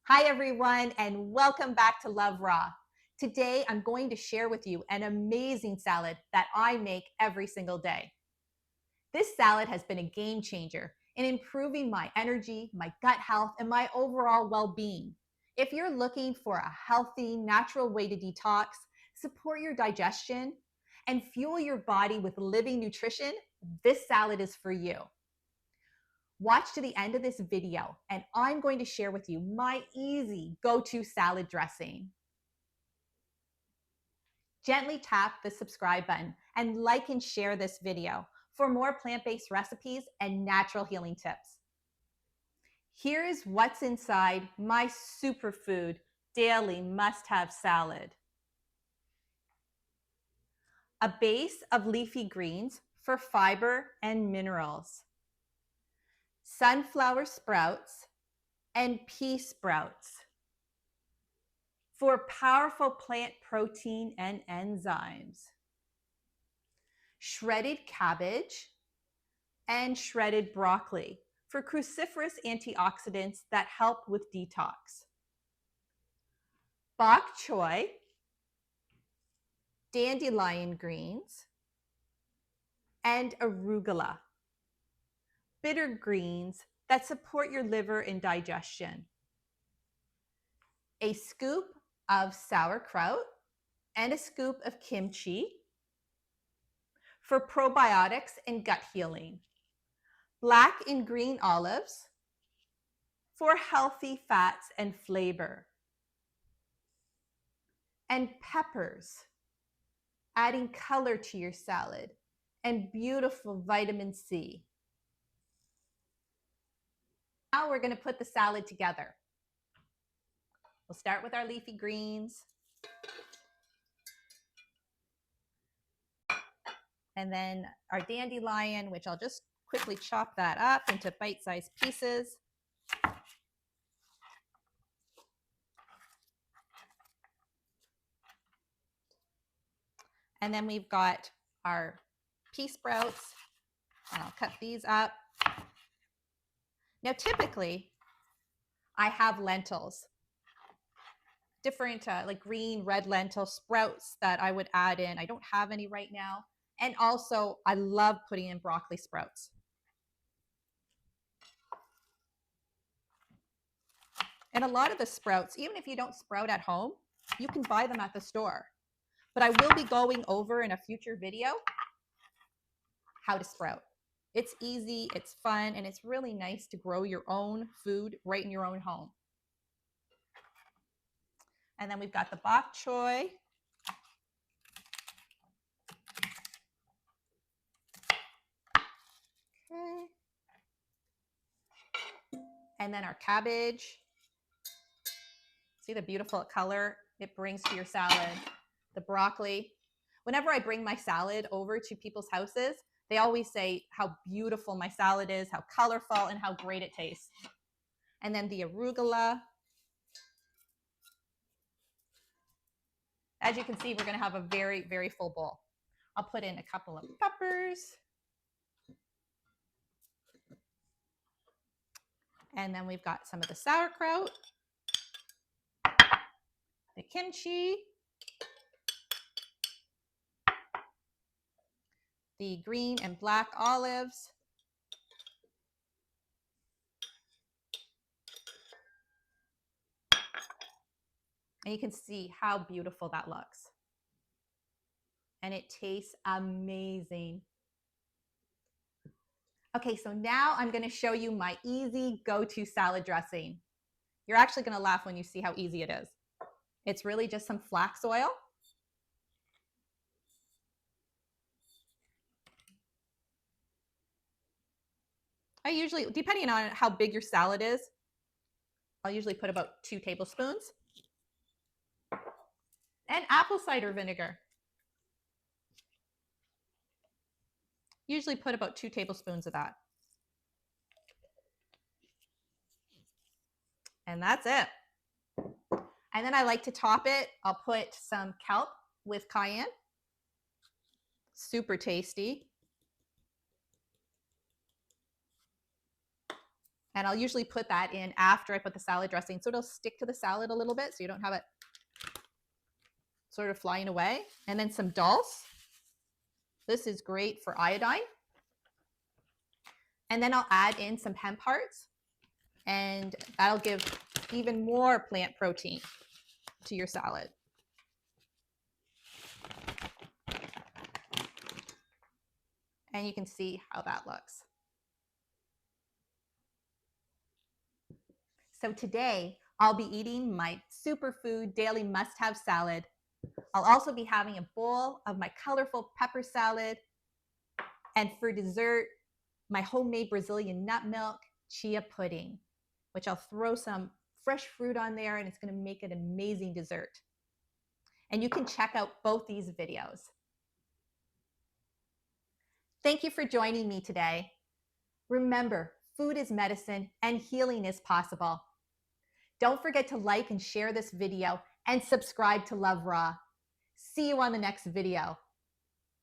Hi, everyone, and welcome back to Love Raw. Today, I'm going to share with you an amazing salad that I make every single day. This salad has been a game changer in improving my energy, my gut health, and my overall well-being. If you're looking for a healthy, natural way to detox, support your digestion, and fuel your body with living nutrition, this salad is for you. Watch to the end of this video, and I'm going to share with you my easy go-to salad dressing. Gently tap the subscribe button and like and share this video for more plant-based recipes and natural healing tips. Here is what's inside my superfood daily must-have salad. A base of leafy greens for fiber and minerals. Sunflower sprouts and pea sprouts for powerful plant protein and enzymes. Shredded cabbage and shredded broccoli for cruciferous antioxidants that help with detox. Bok choy, dandelion greens, and arugula, bitter greens that support your liver and digestion. A scoop of sauerkraut and a scoop of kimchi for probiotics and gut healing. Black and green olives for healthy fats and flavor. And peppers, adding color to your salad, and beautiful vitamin C. Now we're going to put the salad together. We'll start with our leafy greens. And then our dandelion, which I'll just quickly chop that up into bite-sized pieces. And then we've got our pea sprouts, and I'll cut these up. Now, typically, I have lentils, different like green, red lentil sprouts that I would add in. I don't have any right now. And also, I love putting in broccoli sprouts. And a lot of the sprouts, even if you don't sprout at home, you can buy them at the store. But I will be going over in a future video how to sprout. It's easy, it's fun, and it's really nice to grow your own food right in your own home. And then we've got the bok choy. Okay. And then our cabbage. See the beautiful color it brings to your salad. The broccoli. Whenever I bring my salad over to people's houses, they always say how beautiful my salad is, how colorful, and how great it tastes. And then the arugula. As you can see, we're going to have a very, very full bowl. I'll put in a couple of peppers. And then we've got some of the sauerkraut, the kimchi, the green and black olives, and you can see how beautiful that looks. And it tastes amazing. Okay, so now I'm going to show you my easy go-to salad dressing. You're actually going to laugh when you see how easy it is. It's really just some flax oil. I usually, depending on how big your salad is, I'll usually put about 2 tablespoons. And apple cider vinegar. Usually put about 2 tablespoons of that. And that's it. And then I like to top it. I'll put some kelp with cayenne. Super tasty. And I'll usually put that in after I put the salad dressing, so it'll stick to the salad a little bit so you don't have it sort of flying away. And then some dulse. This is great for iodine. And then I'll add in some hemp hearts, and that'll give even more plant protein to your salad. And you can see how that looks. So today, I'll be eating my Superfood daily must-have salad. I'll also be having a bowl of my colorful pepper salad. And for dessert, my homemade Brazilian nut milk chia pudding, which I'll throw some fresh fruit on there, and it's going to make an amazing dessert. And you can check out both these videos. Thank you for joining me today. Remember, food is medicine and healing is possible. Don't forget to like and share this video and subscribe to Love Raw. See you on the next video.